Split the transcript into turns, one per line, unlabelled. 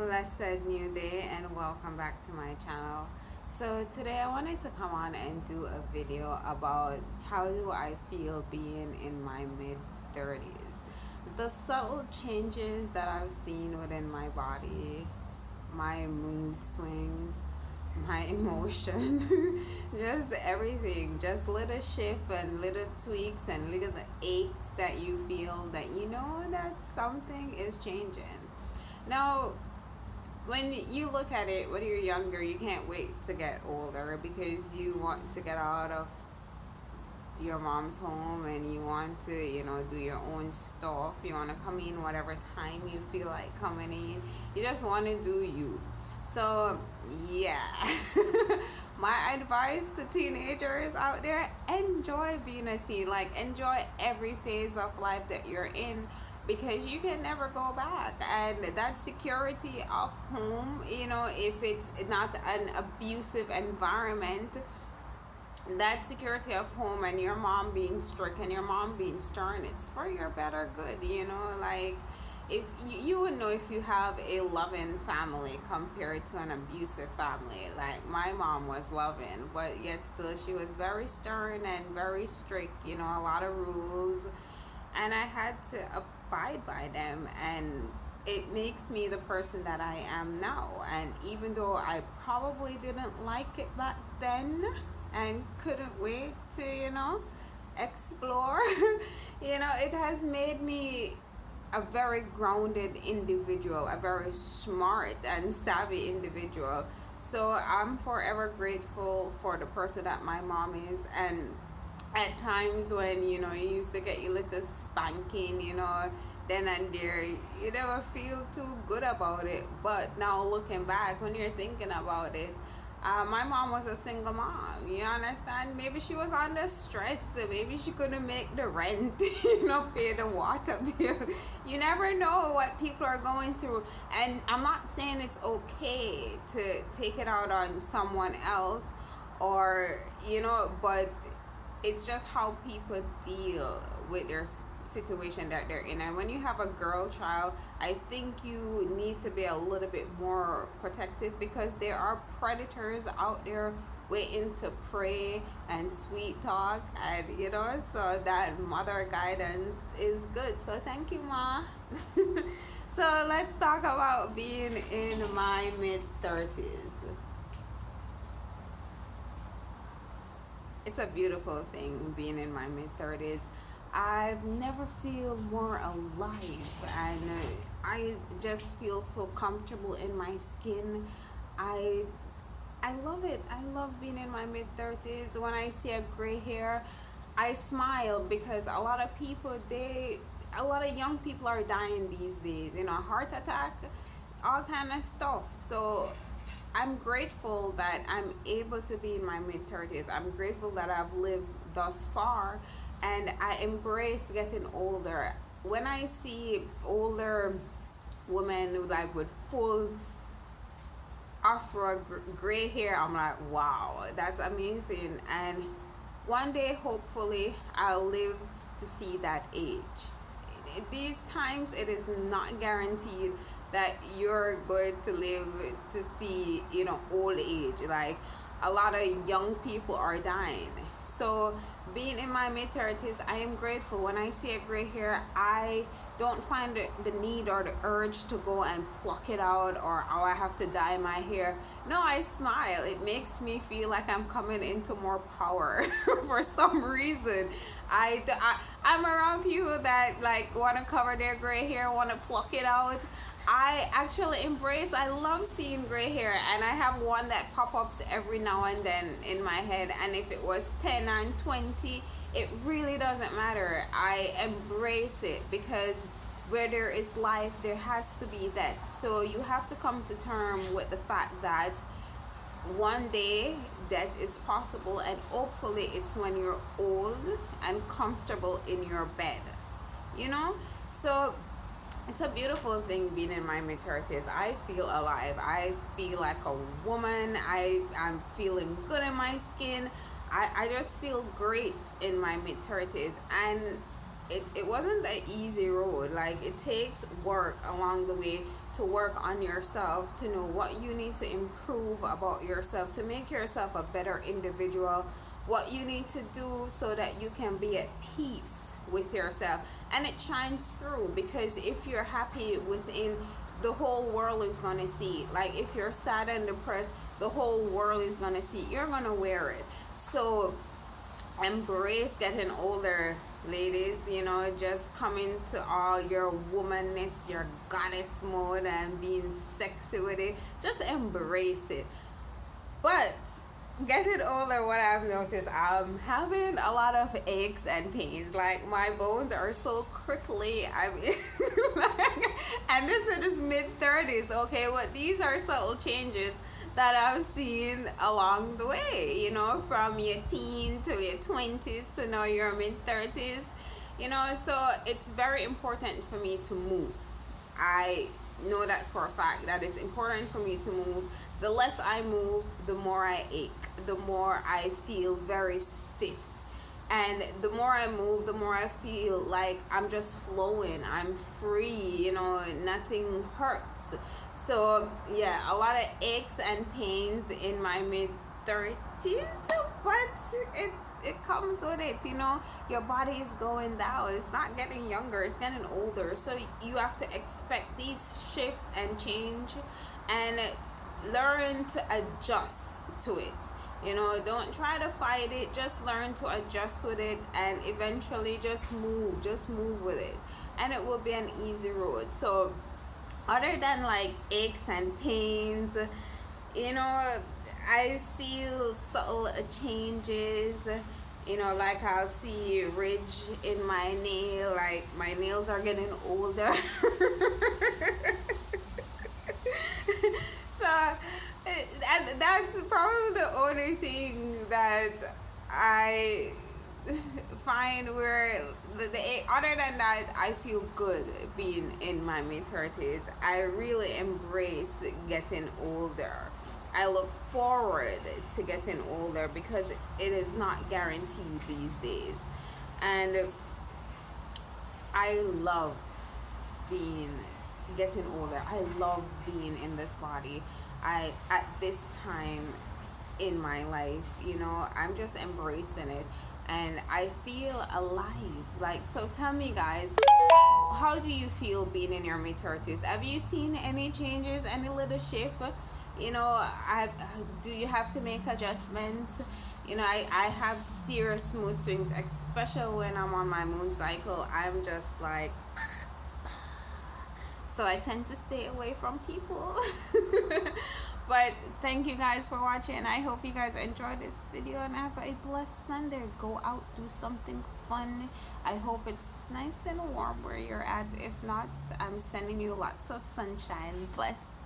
Blessed new day and welcome back to my channel. So today I wanted to come on and do a video about how do I feel being in my mid 30s. The subtle changes that I've seen within my body, my mood swings, my emotion, just everything, just little shift and little tweaks and little aches that you feel that you know that something is changing. Now, when you look at it when you're younger, you can't wait to get older because you want to get out of your mom's home and you want to, do your own stuff. You want to come in whatever time you feel like coming in. You just want to do you. So, yeah. My advice to teenagers out there, enjoy being a teen. Like, enjoy every phase of life that you're in because you can never go back. And that security of home, if it's not an abusive environment, that security of home and your mom being strict and your mom being stern, it's for your better good. Like, if you would know if you have a loving family compared to an abusive family. Like, my mom was loving, but yet still she was very stern and very strict, a lot of rules, and I had to abide by them, and it makes me the person that I am now. And even though I probably didn't like it back then and couldn't wait to explore, it has made me a very grounded individual, a very smart and savvy individual. So I'm forever grateful for the person that my mom is. And at times when you used to get your little spanking, then and there, you never feel too good about it. But now looking back, when you're thinking about it, my mom was a single mom, you understand? Maybe she was under stress, so maybe she couldn't make the rent, pay the water bill. You never know what people are going through. And I'm not saying it's okay to take it out on someone else, or, but it's just how people deal with their situation that they're in. And when you have a girl child, I think you need to be a little bit more protective because there are predators out there waiting to prey and sweet talk, and so that mother guidance is good. So thank you, Ma. So let's talk about being in my mid-30s. It's a beautiful thing being in my mid-30s. I've never feel more alive, and I just feel so comfortable in my skin. I I love it. I love being in my mid-30s. When I see a gray hair, I smile because a lot of young people are dying these days, heart attack, all kind of stuff. So I'm grateful that I'm able to be in my mid-30s. I'm grateful that I've lived thus far, and I embrace getting older. When I see older women like with full afro gray hair, I'm like, wow, that's amazing. And one day, hopefully, I'll live to see that age. These times, it is not guaranteed that you're going to live to see, old age. Like, a lot of young people are dying. So being in my mid-30s, I am grateful. When I see a gray hair, I don't find the need or the urge to go and pluck it out, or oh, I have to dye my hair. No, I smile. It makes me feel like I'm coming into more power for some reason. I'm around people that like want to cover their gray hair, want to pluck it out. I love seeing gray hair, and I have one that pop-ups every now and then in my head, and if it was 10 and 20, it really doesn't matter. I embrace it because where there is life, there has to be death. So you have to come to terms with the fact that one day death is possible, and hopefully it's when you're old and comfortable in your bed, So it's a beautiful thing being in my mid-30s. I feel alive. I feel like a woman. I'm feeling good in my skin. I just feel great in my mid-30s. And it wasn't an easy road. Like, it takes work along the way to work on yourself, to know what you need to improve about yourself, to make yourself a better individual, what you need to do so that you can be at peace with yourself. And it shines through, because if you're happy within, the whole world is going to see it. Like, if you're sad and depressed, the whole world is going to see it. You're going to wear it. So embrace getting older, ladies. Just come into all your womanness, your goddess mode, and being sexy with it. Just embrace it. But getting older, what I've noticed, I'm having a lot of aches and pains. Like, my bones are so crickly. I mean, and this is mid-30s, okay? But these are subtle changes that I've seen along the way, from your teen to your 20s to now your mid-30s, so it's very important for me to move. I know that for a fact, that it's important for me to move. The less I move, the more I ache, the more I feel very stiff. And the more I move, the more I feel like I'm just flowing, I'm free, nothing hurts. So yeah, a lot of aches and pains in my mid-30s, but it comes with it. Your body is going down. It's not getting younger, it's getting older. So you have to expect these shifts and change, and learn to adjust to it. Don't try to fight it. Just learn to adjust with it, and eventually just move with it, and it will be an easy road. So other than like aches and pains, I see subtle changes. Like, I'll see ridge in my nail, like my nails are getting older. So that's probably the only thing that I find where other than that, I feel good being in my mid-30s. I really embrace getting older. I look forward to getting older, because it is not guaranteed these days. And I love getting older. I love being in this body. At this time in my life, I'm just embracing it, and I feel alive. Like, so tell me, guys, how do you feel being in your mid-30s? Have you seen any changes, any little shift? Do you have to make adjustments? I have serious mood swings, especially when I'm on my moon cycle. I'm just like, so I tend to stay away from people. But thank you guys for watching. I hope you guys enjoyed this video, and have a blessed Sunday. Go out, do something fun. I hope it's nice and warm where you're at. If not, I'm sending you lots of sunshine. Bless.